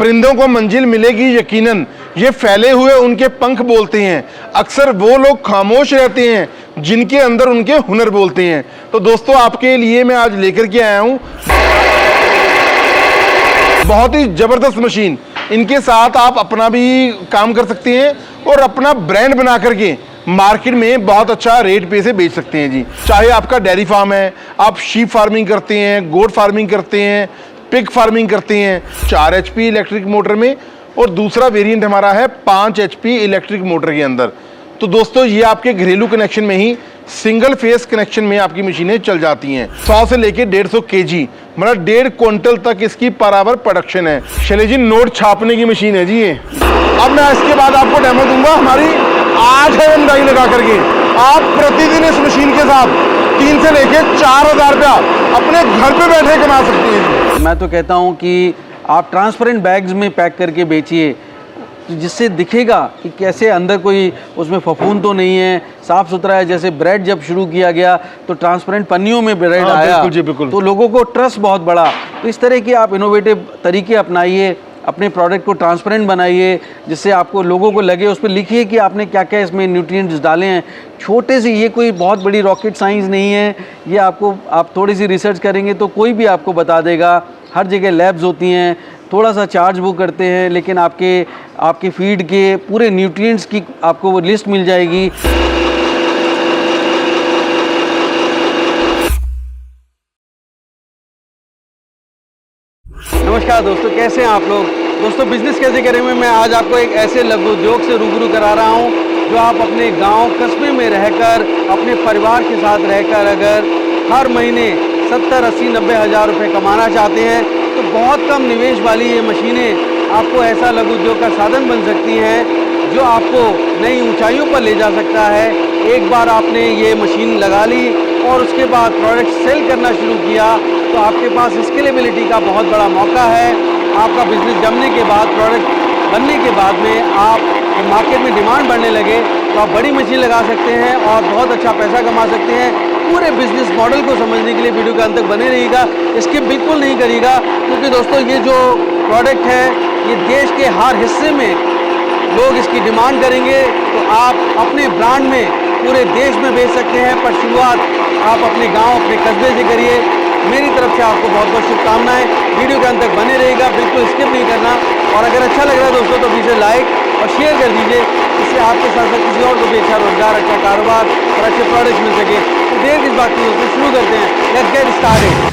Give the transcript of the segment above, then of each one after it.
परिंदों को मंजिल मिलेगी यकीनन, ये फैले हुए उनके पंख बोलते हैं। अक्सर वो लोग खामोश रहते हैं जिनके अंदर उनके हुनर बोलते हैं। तो दोस्तों, आपके लिए मैं आज लेकर के आया हूँ बहुत ही ज़बरदस्त मशीन। इनके साथ आप अपना भी काम कर सकते हैं और अपना ब्रांड बना करके मार्केट में बहुत अच्छा रेट पे से बेच सकते हैं जी। चाहे आपका डेयरी फार्म है, आप शीप फार्मिंग करते हैं, गोट फार्मिंग करते हैं, पिग फार्मिंग करते हैं, 4 HP इलेक्ट्रिक मोटर में, और दूसरा वेरिएंट हमारा है 5 HP इलेक्ट्रिक मोटर के अंदर। तो दोस्तों, ये आपके घरेलू कनेक्शन में ही सिंगल फेस कनेक्शन में आपकी मशीनें चल जाती हैं। 100 से लेके 150 kg, मतलब 1.5 क्विंटल तक इसकी बराबर प्रोडक्शन है। शैलेश जी, नोट छापने की मशीन है जी ये। अब मैं इसके बाद आपको डेमो दूंगा हमारी 8 डाई लगा करके। आप प्रतिदिन इस मशीन के साथ 3 से लेके 4,000 रुपया अपने घर पे बैठे कमा सकती हैं। मैं तो कहता हूँ कि आप ट्रांसपेरेंट बैग्स में पैक करके बेचिए, जिससे दिखेगा कि कैसे अंदर कोई उसमें फफूंद तो नहीं है, साफ़ सुथरा है। जैसे ब्रेड जब शुरू किया गया तो ट्रांसपेरेंट पन्नियों में ब्रेड आया, बिल्कुल जी, बिल्कुल। तो लोगों को ट्रस्ट बहुत बढ़ा। तो इस तरह की आप इनोवेटिव तरीके अपनाइए, अपने प्रोडक्ट को ट्रांसपेरेंट बनाइए, जिससे आपको लोगों को लगे, उस पर लिखिए कि आपने क्या क्या इसमें न्यूट्रिएंट्स डाले हैं। छोटे से, ये कोई बहुत बड़ी रॉकेट साइंस नहीं है, ये आपको, आप थोड़ी सी रिसर्च करेंगे तो कोई भी आपको बता देगा। हर जगह लैब्स होती हैं, थोड़ा सा चार्ज वो करते हैं, लेकिन आपके फीड के पूरे न्यूट्रिएंट्स की आपको वो लिस्ट मिल जाएगी। नमस्कार दोस्तों, कैसे हैं आप लोग। दोस्तों, बिजनेस कैसे करें में मैं आज आपको एक ऐसे लघु उद्योग से रूबरू करा रहा हूं जो आप अपने गांव कस्बे में रहकर, अपने परिवार के साथ रहकर अगर हर महीने 70, 80, 90 हज़ार रुपये कमाना चाहते हैं तो बहुत कम निवेश वाली ये मशीनें आपको ऐसा लघु उद्योग का साधन बन सकती हैं जो आपको नई ऊंचाइयों पर ले जा सकता है। एक बार आपने ये मशीन लगा ली और उसके बाद प्रोडक्ट सेल करना शुरू किया तो आपके पास स्केलेबिलिटी का बहुत बड़ा मौका है। आपका बिजनेस जमने के बाद, प्रोडक्ट बनने के बाद में आप मार्केट में डिमांड बढ़ने लगे तो आप बड़ी मशीन लगा सकते हैं और बहुत अच्छा पैसा कमा सकते हैं। पूरे बिजनेस मॉडल को समझने के लिए वीडियो के अंत तक बने रहिएगा, स्किप बिल्कुल नहीं करिएगा, क्योंकि दोस्तों ये जो प्रोडक्ट है ये देश के हर हिस्से में लोग इसकी डिमांड करेंगे। तो आप अपने ब्रांड में पूरे देश में बेच सकते हैं, पर शुरुआत आप अपने गांव, अपने कस्बे से करिए। मेरी तरफ से आपको बहुत बहुत शुभकामनाएं। वीडियो के अंत तक बने रहिएगा, बिल्कुल स्किप नहीं करना। और अगर अच्छा लग रहा है दोस्तों तो इसे लाइक और शेयर कर दीजिए, इससे आपके साथ साथ किसी और को भी अच्छा रोजगार, अच्छा कारोबार और अच्छे प्रोडक्ट्स मिल सके। तो देर किस बात की, दोस्तों शुरू करते हैं। Let's get started.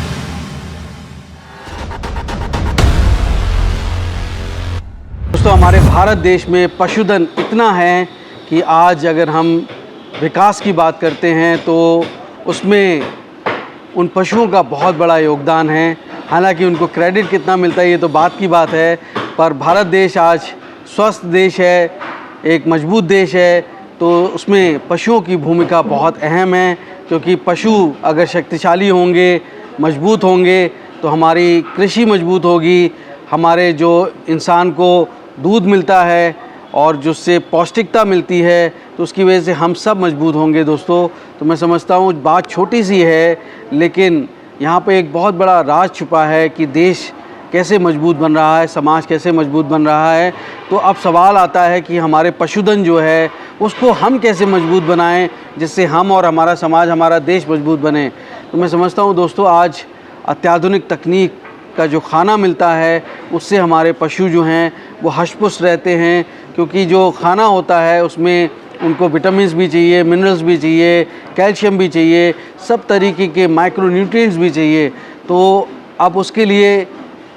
दोस्तों, हमारे भारत देश में पशुधन इतना है कि आज अगर हम विकास की बात करते हैं तो उसमें उन पशुओं का बहुत बड़ा योगदान है। हालांकि उनको क्रेडिट कितना मिलता है ये तो बात की बात है, पर भारत देश आज स्वस्थ देश है, एक मजबूत देश है, तो उसमें पशुओं की भूमिका बहुत अहम है। क्योंकि पशु अगर शक्तिशाली होंगे, मजबूत होंगे, तो हमारी कृषि मजबूत होगी, हमारे जो इंसान को दूध मिलता है और जिससे पौष्टिकता मिलती है तो उसकी वजह से हम सब मजबूत होंगे दोस्तों। तो मैं समझता हूँ बात छोटी सी है, लेकिन यहाँ पे एक बहुत बड़ा राज छुपा है कि देश कैसे मजबूत बन रहा है, समाज कैसे मजबूत बन रहा है। तो अब सवाल आता है कि हमारे पशुधन जो है उसको हम कैसे मजबूत बनाएं, जिससे हम और हमारा समाज, हमारा देश मजबूत बने। तो मैं समझता हूँ दोस्तों, आज अत्याधुनिक तकनीक का जो खाना मिलता है उससे हमारे पशु जो हैं वो हष्ट-पुष्ट रहते हैं, क्योंकि जो खाना होता है उसमें उनको विटामिन्स भी चाहिए, मिनरल्स भी चाहिए, कैल्शियम भी चाहिए, सब तरीके के माइक्रो न्यूट्रिएंट्स भी चाहिए। तो अब उसके लिए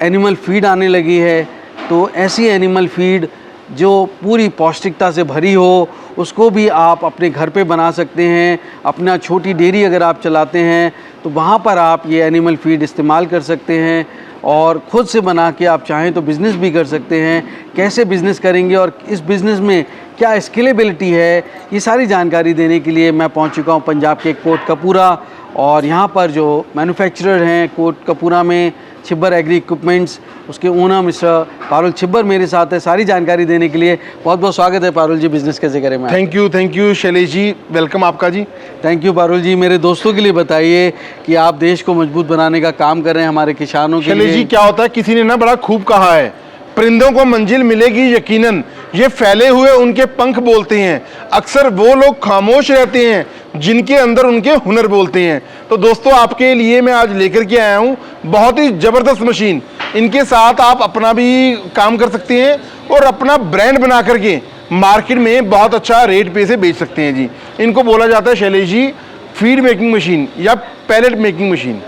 एनिमल फीड आने लगी है। तो ऐसी एनिमल फीड जो पूरी पौष्टिकता से भरी हो, उसको भी आप अपने घर पे बना सकते हैं। अपना छोटी डेयरी अगर आप चलाते हैं तो वहाँ पर आप ये एनिमल फीड इस्तेमाल कर सकते हैं और ख़ुद से बना के आप चाहें तो बिज़नेस भी कर सकते हैं। कैसे बिज़नेस करेंगे और इस बिज़नेस में क्या स्केलेबिलिटी है, ये सारी जानकारी देने के लिए मैं पहुंच चुका हूं पंजाब के कोटकपूरा। और यहां पर जो मैन्युफैक्चरर हैं कोटकपूरा में, छिब्बर एग्री इक्विपमेंट्स, उसके ओनर मिस्टर पारुल छिब्बर मेरे साथ है सारी जानकारी देने के लिए। बहुत बहुत स्वागत है पारुल जी बिज़नेस कैसे करें में। Thank you Shailesh ji, welcome आपका जी। Thank you Parul ji. मेरे दोस्तों के लिए बताइए कि आप देश को मजबूत बनाने का काम कर रहे हैं हमारे किसानों के लिए। शैलेश जी, क्या होता है, किसी ने ना बड़ा खूब कहा है परिंदों को मंजिल मिलेगी यकीनन, ये फैले हुए उनके पंख बोलते हैं। अक्सर वो लोग खामोश रहते हैं जिनके अंदर उनके हुनर बोलते हैं। तो दोस्तों, आपके लिए मैं आज लेकर के आया हूँ बहुत ही ज़बरदस्त मशीन। इनके साथ आप अपना भी काम कर सकते हैं और अपना ब्रांड बना करके मार्केट में बहुत अच्छा रेट पे से बेच सकते हैं जी। इनको बोला जाता है Shailesh ji feed making machine या पैलेट मेकिंग मशीन।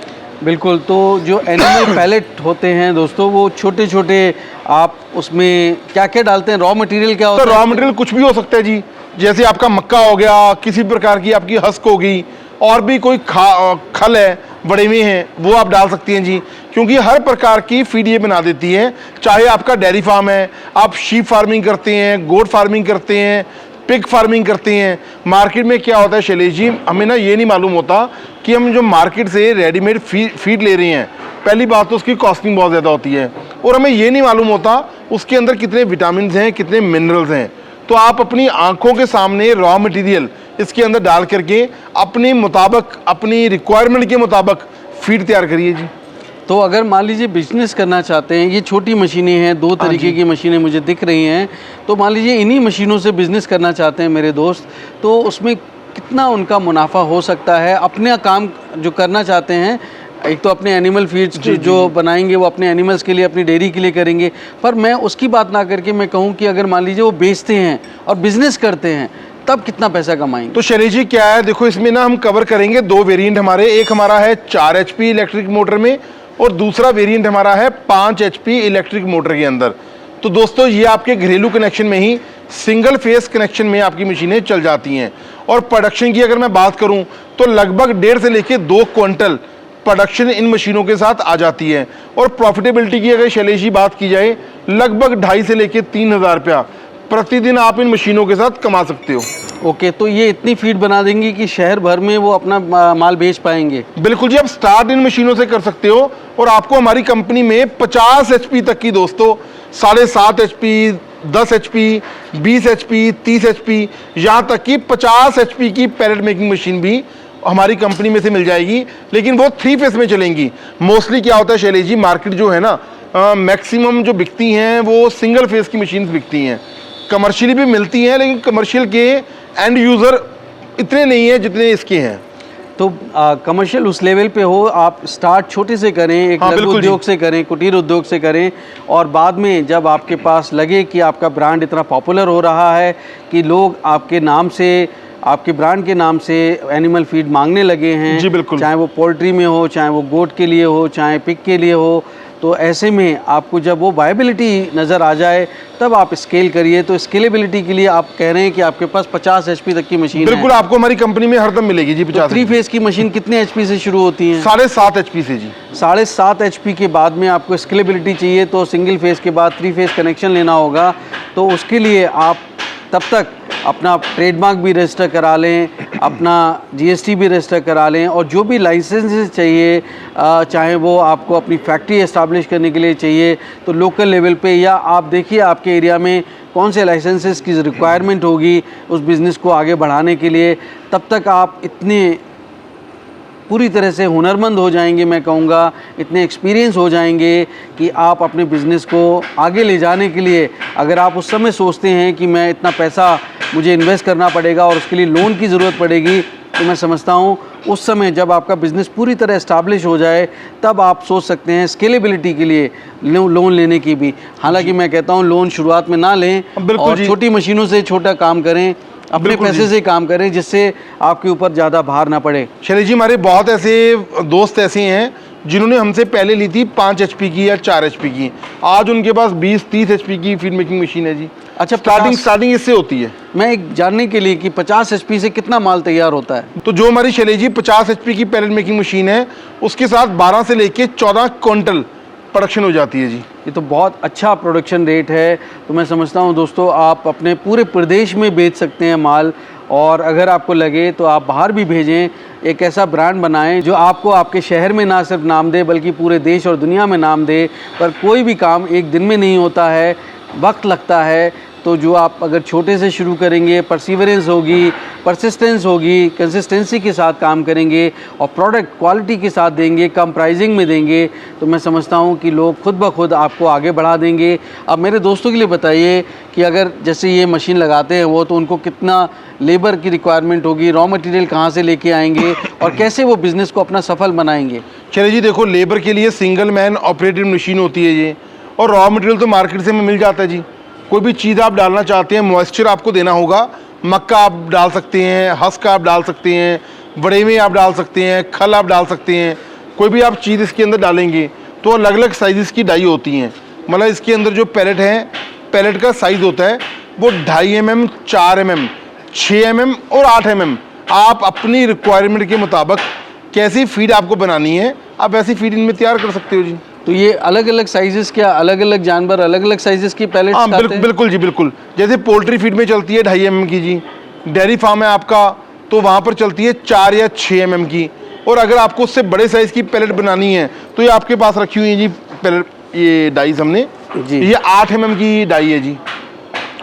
बिल्कुल। तो जो एनिमल पैलेट होते हैं दोस्तों, वो छोटे छोटे, आप उसमें क्या क्या डालते हैं? रॉ मटेरियल क्या होता तो है? रॉ मटेरियल कुछ भी हो सकता है जी, जैसे आपका मक्का हो गया, किसी प्रकार की आपकी हस्क होगी, और भी कोई खल है, बड़े में हैं, वो आप डाल सकती हैं जी, क्योंकि हर प्रकार की फीड ये बना देती है। चाहे आपका डेयरी फार्म है, आप शीप फार्मिंग करते हैं, गोट फार्मिंग करते हैं, पिग फार्मिंग करते हैं। मार्केट में क्या होता है शैलेश जी, हमें ना ये नहीं मालूम होता कि हम जो मार्केट से रेडीमेड फीड ले रहे हैं, पहली बात तो उसकी कॉस्टिंग बहुत ज़्यादा होती है, और हमें ये नहीं मालूम होता उसके अंदर कितने विटामिन हैं, कितने मिनरल्स हैं। तो आप अपनी आंखों के सामने रॉ मटेरियल इसके अंदर डाल करके अपने मुताबिक, अपनी रिक्वायरमेंट के मुताबिक फीड तैयार करिए जी। तो अगर मान लीजिए बिजनेस करना चाहते हैं, ये छोटी मशीनें हैं, 2 तरीके की मशीनें मुझे दिख रही हैं, तो मान लीजिए इन्हीं मशीनों से बिजनेस करना चाहते हैं मेरे दोस्त, तो उसमें कितना उनका मुनाफा हो सकता है? अपना काम जो करना चाहते हैं, एक तो अपने एनिमल फीड्स जो बनाएंगे वो अपने एनिमल्स के लिए, अपनी डेयरी के लिए करेंगे, पर मैं उसकी बात ना करके मैं कहूँ कि अगर मान लीजिए वो बेचते हैं और बिजनेस करते हैं, तब कितना पैसा कमाएंगे? तो शैलेश जी क्या है, देखो इसमें ना हम कवर करेंगे 2 वेरिएंट हमारे। एक हमारा है 4 HP इलेक्ट्रिक मोटर में, और दूसरा वेरिएंट हमारा है 5 HP इलेक्ट्रिक मोटर के अंदर। तो दोस्तों, ये आपके घरेलू कनेक्शन में ही सिंगल फेस कनेक्शन में आपकी मशीनें चल जाती हैं। और प्रोडक्शन की अगर मैं बात करूं तो लगभग 1.5 से लेके 2 क्विंटल प्रोडक्शन इन मशीनों के साथ आ जाती है। और प्रॉफिटेबिलिटी की अगर शैलेश जी बात की जाए, लगभग 2.5 से लेके 3,000 रुपया प्रतिदिन आप इन मशीनों के साथ कमा सकते हो। ओके, तो ये इतनी फीड बना देंगी कि शहर भर में वो अपना माल बेच पाएंगे? बिल्कुल जी, आप स्टार्ट इन मशीनों से कर सकते हो, और आपको हमारी कंपनी में 50 HP तक की दोस्तों, 7.5 HP, 10 HP, 20 HP, 30 HP, यहाँ तक कि 50 HP की पैलेट मेकिंग मशीन भी हमारी कंपनी में से मिल जाएगी। लेकिन वो 3 फेस में चलेंगी। मोस्टली क्या होता है शैलेश जी, मार्केट जो है ना, मैक्सिमम जो बिकती हैं वो सिंगल फेस की मशीन बिकती हैं। कमर्शियली भी मिलती हैं, लेकिन कमर्शियल के एंड यूज़र इतने नहीं हैं जितने इसके हैं। तो कमर्शियल उस लेवल पे हो, आप स्टार्ट छोटे से करें, एक लघु उद्योग से करें, कुटीर उद्योग से करें, और बाद में जब आपके पास लगे कि आपका ब्रांड इतना पॉपुलर हो रहा है कि लोग आपके नाम से, आपके ब्रांड के नाम से एनिमल फीड मांगने लगे हैं जी बिल्कुल, चाहे वो पोल्ट्री में हो, चाहे वो गोट के लिए हो, चाहे पिग के लिए हो, तो ऐसे में आपको जब वो वायबिलिटी नज़र आ जाए तब आप स्केल करिए। तो स्केलेबिलिटी के लिए आप कह रहे हैं कि आपके पास 50 HP तक की मशीन बिल्कुल है। आपको हमारी कंपनी में हरदम मिलेगी जी। 50 3 फेस की मशीन कितने HP से शुरू होती है? 7.5 HP से जी। 7.5 HP के बाद में आपको स्केलेबिलिटी चाहिए, तो सिंगल फेस के बाद 3 फेस कनेक्शन लेना होगा। तो उसके लिए आप तब तक अपना ट्रेडमार्क भी रजिस्टर करा लें, अपना GST भी रजिस्टर करा लें, और जो भी लाइसेंसेस चाहिए, चाहे वो आपको अपनी फैक्ट्री एस्टाब्लिश करने के लिए चाहिए तो लोकल लेवल पे, या आप देखिए आपके एरिया में कौन से लाइसेंसेस की रिक्वायरमेंट होगी उस बिज़नेस को आगे बढ़ाने के लिए, तब तक आप इतने पूरी तरह से हुनरमंद हो जाएंगे, मैं कहूँगा इतने एक्सपीरियंस हो जाएंगे कि आप अपने बिज़नेस को आगे ले जाने के लिए, अगर आप उस समय सोचते हैं कि मैं इतना पैसा मुझे इन्वेस्ट करना पड़ेगा और उसके लिए लोन की ज़रूरत पड़ेगी, तो मैं समझता हूँ उस समय जब आपका बिज़नेस पूरी तरह इस्टाब्लिश हो जाए तब आप सोच सकते हैं स्केलेबिलिटी के लिए लोन लेने की भी। हालांकि मैं कहता हूँ लोन शुरुआत में ना लें, और छोटी मशीनों से छोटा काम करें, अपने पैसे से काम करें, जिससे आपके ऊपर ज़्यादा भार ना पड़े। शैलेश जी, हमारे बहुत ऐसे दोस्त ऐसे हैं जिन्होंने हमसे पहले ली थी 5 HP की या 4 HP की, आज उनके पास 20-30 HP की फीड मेकिंग मशीन है जी। अच्छा, स्टार्टिंग इससे होती है। मैं एक जानने के लिए कि 50 HP से कितना माल तैयार होता है? तो जो हमारी शैलेश जी 50 HP की पैलेट मेकिंग मशीन है, उसके साथ 12 से लेके 14 क्विंटल प्रोडक्शन हो जाती है जी। ये तो बहुत अच्छा प्रोडक्शन रेट है। तो मैं समझता हूँ दोस्तों, आप अपने पूरे प्रदेश में बेच सकते हैं माल, और अगर आपको लगे तो आप बाहर भी भेजें। एक ऐसा ब्रांड बनाएं जो आपको आपके शहर में ना सिर्फ नाम दे बल्कि पूरे देश और दुनिया में नाम दे। पर कोई भी काम एक दिन में नहीं होता है, वक्त लगता है। तो जो आप अगर छोटे से शुरू करेंगे, परसिवरेंस होगी, परसिस्टेंस होगी, कंसिस्टेंसी के साथ काम करेंगे और प्रोडक्ट क्वालिटी के साथ देंगे, कम प्राइसिंग में देंगे, तो मैं समझता हूँ कि लोग खुद ब खुद आपको आगे बढ़ा देंगे। अब मेरे दोस्तों के लिए बताइए कि अगर जैसे ये मशीन लगाते हैं वो, तो उनको कितना लेबर की रिक्वायरमेंट होगी, रॉ मटेरियल कहाँ से लेके आएंगे और कैसे वो बिज़नेस को अपना सफल बनाएंगे? चलिए जी, देखो लेबर के लिए सिंगल मैन ऑपरेटेड मशीन होती है ये, और रॉ मटेरियल तो मार्केट से मिल जाता है जी। कोई भी चीज़ आप डालना चाहते हैं, मॉइस्चर आपको देना होगा, मक्का आप डाल सकते हैं, हस्क आप डाल सकते हैं, बड़ेवे आप डाल सकते हैं, खल आप डाल सकते हैं, कोई भी आप चीज़ इसके अंदर डालेंगे तो अलग अलग साइज़ की डाई होती हैं। मतलब इसके अंदर जो पैलेट है, पैलेट का साइज़ होता है वो 2.5 mm, 4 mm, 6 mm और 8 mm। आप अपनी रिक्वायरमेंट के मुताबिक कैसी फीड आपको बनानी है, आप वैसी फीड इनमें तैयार कर सकते हो जी। तो ये अलग अलग साइजेस, क्या अलग अलग जानवर अलग अलग साइजेस की पैलेट्स हाँ, आते हैं? बिल्कुल जी, बिल्कुल। जैसे पोल्ट्री फीड में चलती है 2.5 mm की जी, डेयरी फार्म है आपका तो वहाँ पर चलती है 4 या 6 mm की, और अगर आपको उससे बड़े साइज़ की पैलेट बनानी है तो ये आपके पास रखी हुई है जी पैलेट, ये डाइज हमने जी, ये 8 mm की डाई है जी।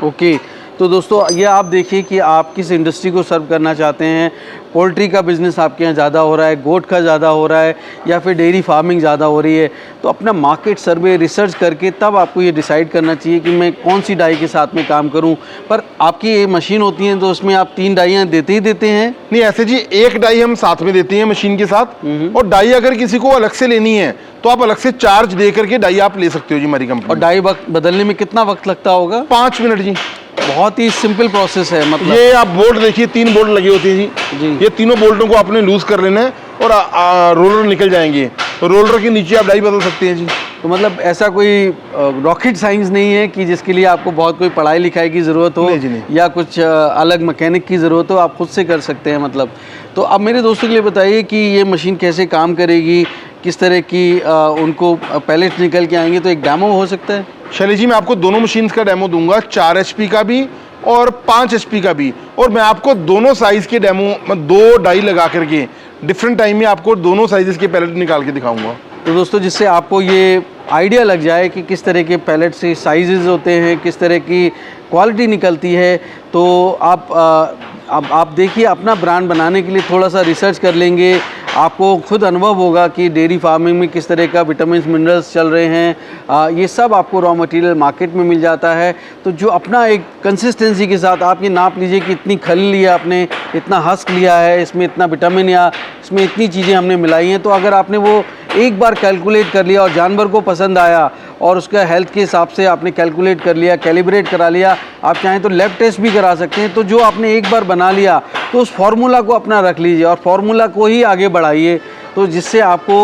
ओके, तो दोस्तों ये आप देखिए कि आप किस इंडस्ट्री को सर्व करना चाहते हैं। पोल्ट्री का बिज़नेस आपके यहाँ ज़्यादा हो रहा है, गोट का ज़्यादा हो रहा है, या फिर डेयरी फार्मिंग ज़्यादा हो रही है, तो अपना मार्केट सर्वे रिसर्च करके तब आपको ये डिसाइड करना चाहिए कि मैं कौन सी डाई के साथ में काम करूं। पर आपकी ये मशीन होती है तो उसमें आप 3 डाइयाँ देते ही देते हैं? नहीं, ऐसे जी एक डाई हम साथ में देते हैं मशीन के साथ, और डाई अगर किसी को अलग से लेनी है तो आप अलग से चार्ज दे करके डाई आप ले सकते हो जी हमारी कंपनी। और डाई वक्त बदलने में कितना वक्त लगता होगा? 5 मिनट जी। बहुत ही सिंपल प्रोसेस है। मतलब ये आप बोल्ट देखिए, 3 बोल्ट लगे होते हैं जी। ये तीनों बोल्टों को आपने लूज कर लेना है और रोलर निकल जाएंगे, तो रोलर के नीचे आप डाई बदल सकते हैं जी। तो मतलब ऐसा कोई रॉकेट साइंस नहीं है कि जिसके लिए आपको बहुत कोई पढ़ाई लिखाई की ज़रूरत हो, या कुछ अलग मैकेनिक की ज़रूरत हो, आप खुद से कर सकते हैं मतलब। तो अब मेरे दोस्तों के लिए बताइए कि ये मशीन कैसे काम करेगी, किस तरह की उनको पैलेट्स निकल के आएंगे, तो एक डेमो हो सकता है? शैलेश जी, मैं आपको दोनों मशीन्स का डेमो दूंगा, 4 HP का भी और 5 HP का भी, और मैं आपको दोनों साइज़ के डेमो, 2 डाई लगा करके डिफरेंट टाइम में आपको दोनों साइज़ के पैलेट निकाल के दिखाऊंगा। तो दोस्तों, जिससे आपको ये आइडिया लग जाए कि किस तरह के पैलेट से साइजेस होते हैं, किस तरह की क्वालिटी निकलती है, तो आप देखिए अपना ब्रांड बनाने के लिए थोड़ा सा रिसर्च कर लेंगे, आपको खुद अनुभव होगा कि डेयरी फार्मिंग में किस तरह का विटामिन मिनरल्स चल रहे हैं। ये सब आपको रॉ मटेरियल मार्केट में मिल जाता है। तो जो अपना एक कंसिस्टेंसी के साथ आप ये नाप लीजिए कि इतनी खल लिया आपने, इतना हस्क लिया है, इसमें इतना विटामिन या इसमें इतनी चीज़ें हमने मिलाई हैं, तो अगर आपने वो एक बार कैलकुलेट कर लिया और जानवर को पसंद आया और उसका हेल्थ के हिसाब से आपने कैलकुलेट कर लिया, कैलिब्रेट करा लिया, आप चाहें तो लैब टेस्ट भी करा सकते हैं। तो जो आपने एक बार बना लिया तो उस फार्मूला को अपना रख लीजिए और फार्मूला को ही आगे बढ़ाइए, तो जिससे आपको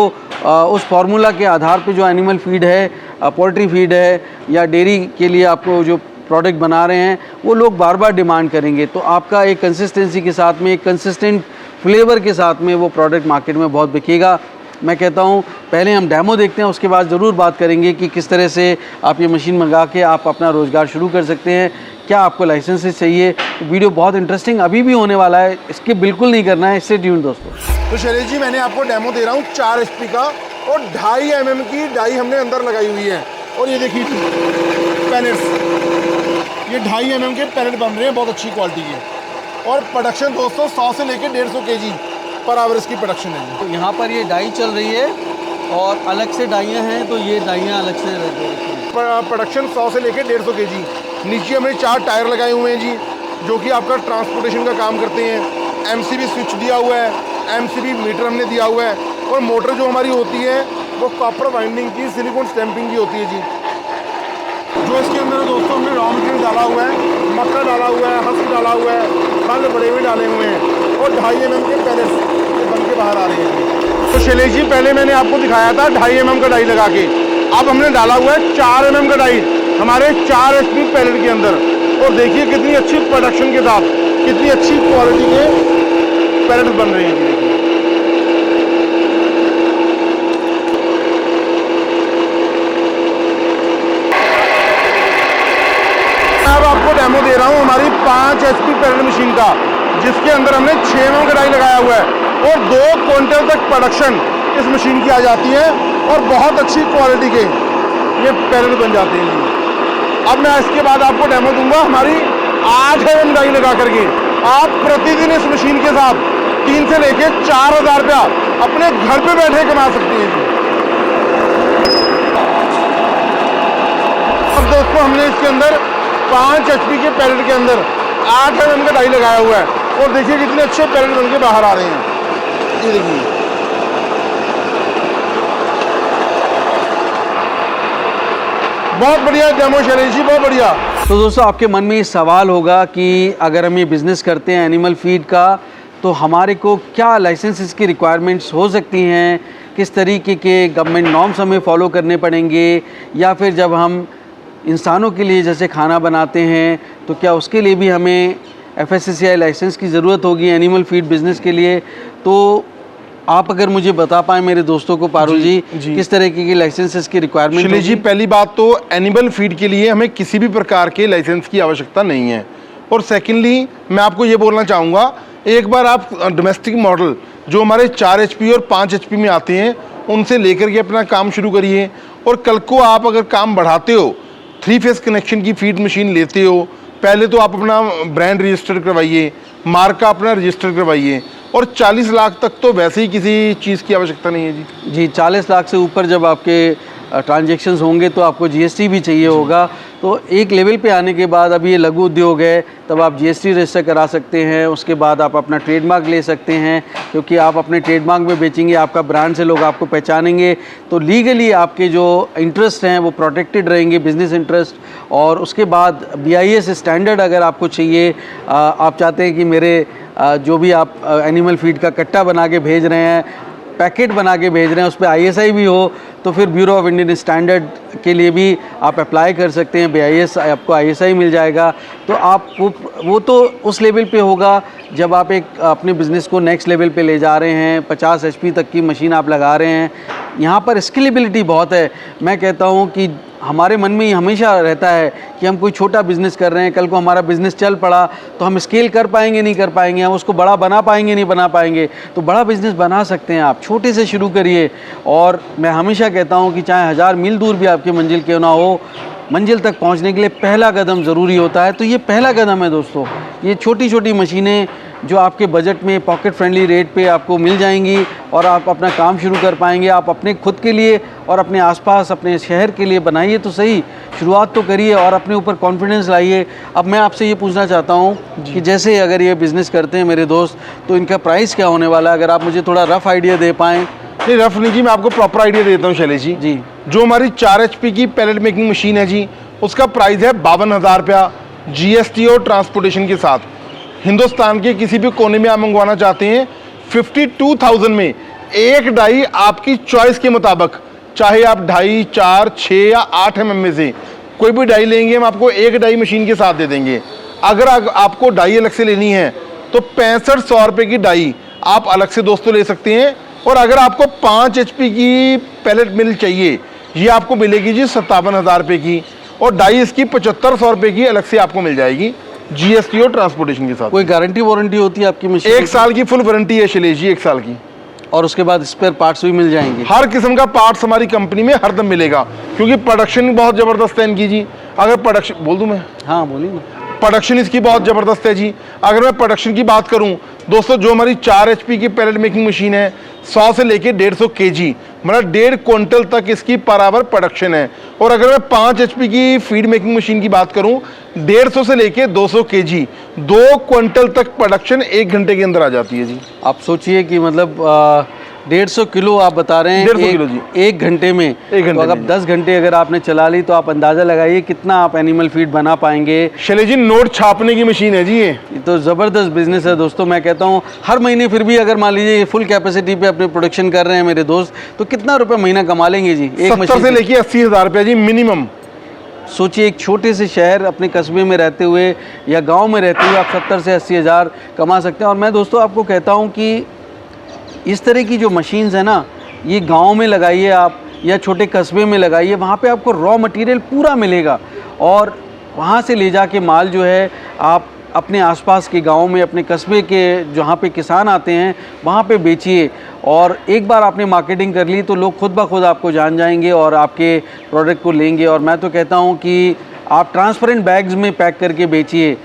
उस फार्मूला के आधार पे जो एनिमल फीड है, पोल्ट्री फीड है, या डेयरी के लिए आपको जो प्रोडक्ट बना रहे हैं, वो लोग बार बार डिमांड करेंगे। तो आपका एक कंसिस्टेंसी के साथ में, एक कंसिस्टेंट फ्लेवर के साथ में वो प्रोडक्ट मार्केट में बहुत बिकेगा। मैं कहता हूँ पहले हम डेमो देखते हैं, उसके बाद ज़रूर बात करेंगे कि किस तरह से आप ये मशीन मंगा के आप अपना रोज़गार शुरू कर सकते हैं। क्या आपको लाइसेंसेस चाहिए? वीडियो बहुत इंटरेस्टिंग अभी भी होने वाला है, इसके बिल्कुल नहीं करना है, इससे ट्यून दोस्तों। तो शैलेश जी, मैंने आपको डेमो दे रहा हूँ 4 HP का, और 2.5 mm की डाई हमने अंदर लगाई हुई है, और ये देखिए पैलेट्स, ये 2.5 mm के पैलेट बन रहे हैं बहुत अच्छी क्वालिटी के, और प्रोडक्शन दोस्तों 100 से लेकर 150 kg पर आवर इसकी प्रोडक्शन है। तो यहाँ पर ये डाई चल रही है और अलग से डाइयाँ हैं, तो ये डाइयाँ अलग से रहती हैं। प्रोडक्शन 100 से लेकर 150 kg। नीचे हमने 4 टायर लगाए हुए हैं जी, जो कि आपका ट्रांसपोर्टेशन का काम करते हैं। MCB स्विच दिया हुआ है, MCB मीटर हमने दिया हुआ है, और मोटर जो हमारी होती है वो कॉपर वाइंडिंग की सिलिकॉन स्टैंपिंग की होती है जी। जो इसके अंदर दोस्तों हमने रॉ मटेरियल डाला हुआ है, मक्का डाला हुआ है, हस्क डाला हुआ है, खल बड़े हुए डाले हुए हैं, और 2.5 mm के पैलेट्स बन के बाहर आ रहे हैं। तो शैलेश जी, पहले मैंने आपको दिखाया था 2.5 mm का डाई लगा के, अब हमने डाला हुआ है 4 mm का डाई हमारे 4 HP पैलेट के अंदर, और देखिए कितनी अच्छी प्रोडक्शन के साथ कितनी अच्छी क्वालिटी के पैलेट बन रहे हैं। अब आपको डेमो दे रहा हूँ हमारी 5 HP पैलेट मशीन का, जिसके अंदर हमने 6 mm का डाई लगाया हुआ है, और 2 क्विंटल तक प्रोडक्शन इस मशीन की आ जाती है, और बहुत अच्छी क्वालिटी के ये पैलेट बन जाते हैं। 2 क्विंटल तक प्रोडक्शन इस मशीन की आ जाती है, और बहुत अच्छी क्वालिटी के ये पैलेट बन जाते हैं। अब मैं इसके बाद आपको डेमो दूंगा हमारी 8 mm डाई लगा करके। आप प्रतिदिन इस मशीन के साथ 3 से लेके 4,000 रुपया अपने घर पे बैठे कमा सकती हैं जी। अब दोस्तों हमने इसके अंदर 5 HP के पैलेट के अंदर 8 mm का डाई लगाया हुआ है और देखिए कितने अच्छे पैलेट बन के बाहर आ रहे हैं। ये देखिए बहुत बढ़िया डेमो शैलेश जी, बहुत बढ़िया। तो दोस्तों आपके मन में ये सवाल होगा कि अगर हम ये बिज़नेस करते हैं एनिमल फीड का तो हमारे को क्या लाइसेंसेस की रिक्वायरमेंट्स हो सकती हैं, किस तरीके के गवर्नमेंट नॉर्म्स हमें फॉलो करने पड़ेंगे, या फिर जब हम इंसानों के लिए जैसे खाना बनाते हैं तो क्या उसके लिए भी हमें FSSAI लाइसेंस की ज़रूरत होगी एनिमल फीड बिज़नेस के लिए। तो आप अगर मुझे बता पाएँ मेरे दोस्तों को पारुल जी किस तरीके की लाइसेंसेस की रिक्वायरमेंट शैलेश जी, पहली बात तो एनिमल फीड के लिए हमें किसी भी प्रकार के लाइसेंस की आवश्यकता नहीं है। और सेकेंडली मैं आपको ये बोलना चाहूँगा, एक बार आप डोमेस्टिक मॉडल जो हमारे 4 HP और 5 HP में आते हैं उनसे लेकर के अपना काम शुरू करिए। और कल को आप अगर काम बढ़ाते हो, 3 फेस कनेक्शन की फीड मशीन लेते हो, पहले तो आप अपना ब्रांड रजिस्टर करवाइए, मार्का अपना रजिस्टर करवाइए। और 40 लाख तक तो वैसे ही किसी चीज़ की आवश्यकता नहीं है जी। 40 लाख से ऊपर जब आपके ट्रांजैक्शंस होंगे तो आपको GST भी चाहिए होगा। तो एक लेवल पे आने के बाद अभी ये लघु उद्योग है, तब आप GST रजिस्टर करा सकते हैं। उसके बाद आप अपना ट्रेडमार्क ले सकते हैं, क्योंकि आप अपने ट्रेडमार्क में बेचेंगे, आपका ब्रांड से लोग आपको पहचानेंगे, तो लीगली आपके जो इंटरेस्ट हैं वो प्रोटेक्टेड रहेंगे, बिजनेस इंटरेस्ट। और उसके बाद BIS स्टैंडर्ड अगर आपको चाहिए, आप चाहते हैं कि मेरे जो भी आप एनिमल फीड का कट्टा बना के भेज रहे हैं, पैकेट बना के भेज रहे हैं, उस पर ISI भी हो, तो फिर ब्यूरो ऑफ इंडियन स्टैंडर्ड के लिए भी आप अप्लाई कर सकते हैं। BIS आपको ISI मिल जाएगा। तो आप वो तो उस लेवल पे होगा जब आप एक अपने बिज़नेस को नेक्स्ट लेवल पे ले जा रहे हैं, 50 HP तक की मशीन आप लगा रहे हैं। यहाँ पर स्केलेबिलिटी बहुत है। मैं कहता हूँ कि हमारे मन में ही हमेशा रहता है कि हम कोई छोटा बिज़नेस कर रहे हैं, कल को हमारा बिज़नेस चल पड़ा तो हम स्केल कर पाएंगे नहीं कर पाएंगे, हम उसको बड़ा बना पाएंगे नहीं बना पाएंगे। तो बड़ा बिज़नेस बना सकते हैं आप, छोटे से शुरू करिए। और मैं हमेशा कहता हूँ कि चाहे 1000 मील दूर भी आपकी मंजिल क्यों ना हो, मंजिल तक पहुँचने के लिए पहला कदम ज़रूरी होता है। तो ये पहला कदम है दोस्तों। ये छोटी छोटी मशीनें जो आपके बजट में पॉकेट फ्रेंडली रेट पे आपको मिल जाएंगी और आप अपना काम शुरू कर पाएंगे। आप अपने खुद के लिए और अपने आसपास अपने शहर के लिए बनाइए तो सही, शुरुआत तो करिए और अपने ऊपर कॉन्फिडेंस लाइए। अब मैं आपसे ये पूछना चाहता हूँ कि जैसे अगर ये बिज़नेस करते हैं मेरे दोस्त, तो इनका प्राइस क्या होने वाला है, अगर आप मुझे थोड़ा रफ़ आइडिया दे पाएँ। नहीं रफ नहीं जी, मैं आपको प्रॉपर आइडिया देता हूँ शैलेश जी। जो हमारी 4 HP की पैलेट मेकिंग मशीन है जी, उसका प्राइस है 52,000 रुपया GST और ट्रांसपोर्टेशन के साथ। हिंदुस्तान के किसी भी कोने में आप मंगवाना चाहते हैं 52,000 में एक डाई आपकी चॉइस के मुताबिक, चाहे आप 2.5, 4, 6 या 8 mm में से कोई भी डाई लेंगे, हम आपको एक डाई मशीन के साथ दे देंगे। अगर आपको डाई अलग से लेनी है तो 6500 रुपये की डाई आप अलग से दोस्तों ले सकते हैं। और अगर आपको 5 HP की पैलेट मिल चाहिए, ये आपको मिलेगी जी 57,000 रुपये की, और डाई इसकी 7500 रुपये की अलग से आपको मिल जाएगी GST और ट्रांसपोर्टेशन के साथ। कोई गारंटी वारंटी होती है आपकी मशीन? 1 साल की फुल वारंटी है शैलेश जी, 1 साल की। और उसके बाद स्पेयर पार्ट्स भी मिल जाएंगे? हर किस्म का पार्ट्स हमारी कंपनी में हरदम मिलेगा, क्योंकि प्रोडक्शन बहुत ज़बरदस्त है इनकी जी। अगर प्रोडक्शन बोल दूं मैं? हाँ बोलिए ना। प्रोडक्शन इसकी बहुत ज़बरदस्त है जी। अगर मैं प्रोडक्शन की बात करूं दोस्तों, जो हमारी 4 HP की पैलेट मेकिंग मशीन है, 100 से लेके 150 kg, मतलब 1.5 क्विंटल तक इसकी बराबर प्रोडक्शन है। और अगर मैं 5 HP की फीड मेकिंग मशीन की बात करूं, 150 से लेके 200 kg, 2 क्विंटल तक प्रोडक्शन 1 घंटे के अंदर आ जाती है जी। आप सोचिए कि मतलब 150 किलो आप बता रहे हैं 150 किलो जी, 1 घंटे में। तो अगर 10 घंटे अगर आपने चला ली तो आप अंदाज़ा लगाइए कितना आप एनिमल फीड बना पाएंगे। शैलेश जी नोट छापने की मशीन है जी ये तो ज़बरदस्त बिजनेस है दोस्तों। मैं कहता हूँ हर महीने फिर भी अगर मान लीजिए फुल कैपेसिटी पे अपने प्रोडक्शन कर रहे हैं मेरे दोस्त, तो कितना रुपये महीना कमा लेंगे जी? 70 से लेके 80,000 रुपये जी मिनिमम। सोचिए एक छोटे से शहर अपने कस्बे में रहते हुए या गांव में रहते हुए आप 70 से 80 हज़ार कमा सकते हैं। और मैं दोस्तों आपको कहता हूं कि इस तरह की जो मशीन्स है ना, ये गांव में लगाइए आप या छोटे कस्बे में लगाइए, वहाँ पे आपको रॉ मटेरियल पूरा मिलेगा और वहाँ से ले जाके माल जो है आप अपने आसपास के गांव में, अपने कस्बे के जहाँ पे किसान आते हैं वहाँ पे बेचिए। और एक बार आपने मार्केटिंग कर ली तो लोग खुद ब खुद आपको जान जाएंगे और आपके प्रोडक्ट को लेंगे। और मैं तो कहता हूँ कि आप ट्रांसपेरेंट बैग्स में पैक करके बेचिए,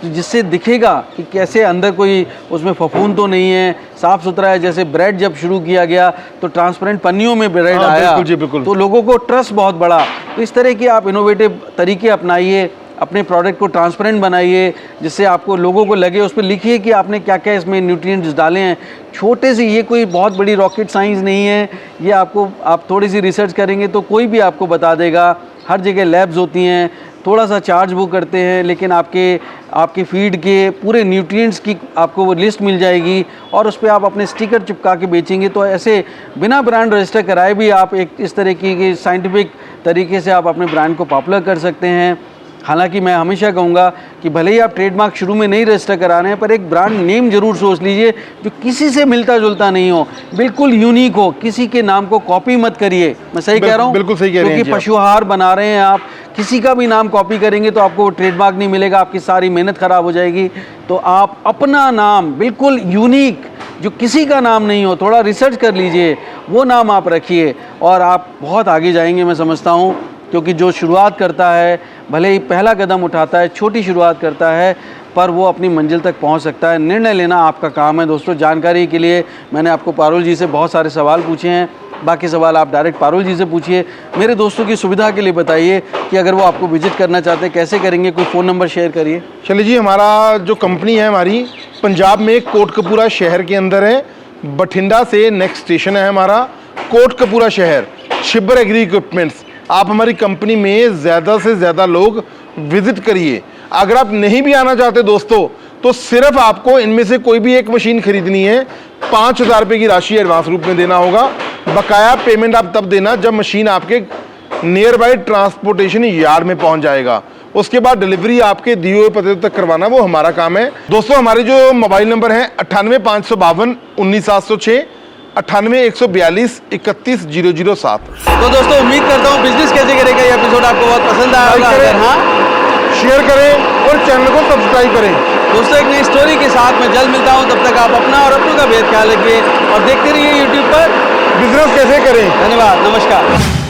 जिससे दिखेगा कि कैसे अंदर कोई उसमें फफूंद तो नहीं है, साफ़ सुथरा है। जैसे ब्रेड जब शुरू किया गया तो ट्रांसपेरेंट पन्नियों में ब्रेड हाँ, आया, बिल्कुल जी, बिल्कुल। तो लोगों को ट्रस्ट बहुत बढ़ा। तो इस तरह की आप इनोवेटिव तरीके अपनाइए, अपने प्रोडक्ट को ट्रांसपेरेंट बनाइए, जिससे आपको लोगों को लगे, उस पर लिखिए कि आपने क्या क्या इसमें न्यूट्रिएंट्स डाले हैं। छोटे से, ये कोई बहुत बड़ी रॉकेट साइंस नहीं है, ये आपको, आप थोड़ी सी रिसर्च करेंगे तो कोई भी आपको बता देगा। हर जगह लैब्स होती हैं, थोड़ा सा चार्ज वो करते हैं, लेकिन आपके फीड के पूरे न्यूट्रिएंट्स की आपको वो लिस्ट मिल जाएगी और उस पर आप अपने स्टिकर चिपका के बेचेंगे। तो ऐसे बिना ब्रांड रजिस्टर कराए भी आप एक इस तरह की साइंटिफिक तरीके से आप अपने ब्रांड को पॉपुलर कर सकते हैं। हालांकि मैं हमेशा कहूँगा कि भले ही आप ट्रेडमार्क शुरू में नहीं रजिस्टर करा रहे हैं, पर एक ब्रांड नेम जरूर सोच लीजिए जो किसी से मिलता जुलता नहीं हो, बिल्कुल यूनिक हो। किसी के नाम को कॉपी मत करिए, मैं सही कह रहा हूँ? बिल्कुल सही कह रहे हैं क्योंकि जी आप। पशु आहार बना रहे हैं आप, किसी का भी नाम कॉपी करेंगे तो आपको ट्रेडमार्क नहीं मिलेगा, आपकी सारी मेहनत खराब हो जाएगी। तो आप अपना नाम बिल्कुल यूनिक, जो किसी का नाम नहीं हो, थोड़ा रिसर्च कर लीजिए, वो नाम आप रखिए और आप बहुत आगे जाएंगे, मैं समझता हूँ। क्योंकि जो शुरुआत करता है, भले ही पहला कदम उठाता है, छोटी शुरुआत करता है, पर वो अपनी मंजिल तक पहुंच सकता है। निर्णय लेना आपका काम है। दोस्तों, जानकारी के लिए मैंने आपको पारुल जी से बहुत सारे सवाल पूछे हैं, बाकी सवाल आप डायरेक्ट पारुल जी से पूछिए। मेरे दोस्तों की सुविधा के लिए बताइए कि अगर वो आपको विजिट करना चाहते हैं कैसे करेंगे, कोई फ़ोन नंबर शेयर करिए। चलिए जी, हमारा जो कंपनी है हमारी पंजाब में कोटकपूरा शहर के अंदर है। बठिंडा से नेक्स्ट स्टेशन है हमारा, कोटकपूरा शहर, शिबर एग्री इक्विपमेंट्स। आप हमारी कंपनी में ज़्यादा से ज़्यादा लोग विजिट करिए। अगर आप नहीं भी आना चाहते दोस्तों, तो सिर्फ आपको इनमें से कोई भी एक मशीन खरीदनी है, 5,000 रुपये की राशि एडवांस रूप में देना होगा। बकाया पेमेंट आप तब देना जब मशीन आपके नियर बाई ट्रांसपोर्टेशन यार्ड में पहुंच जाएगा। उसके बाद डिलीवरी आपके दिए हुए पते तक करवाना वो हमारा काम है। दोस्तों, हमारे जो मोबाइल नंबर हैं 98 552 19706, 98 142 31 007। तो दोस्तों, उम्मीद करता हूँ बिजनेस कैसे करेगा ये एपिसोड आपको बहुत पसंद आया होगा। अगर हाँ, शेयर करें और चैनल को सब्सक्राइब करें। दोस्तों, एक नई स्टोरी के साथ मैं जल्द मिलता हूँ। तब तक आप अपना और अपनों का बेहद ख्याल रखिए और देखते रहिए यूट्यूब पर बिजनेस कैसे करें। धन्यवाद, नमस्कार।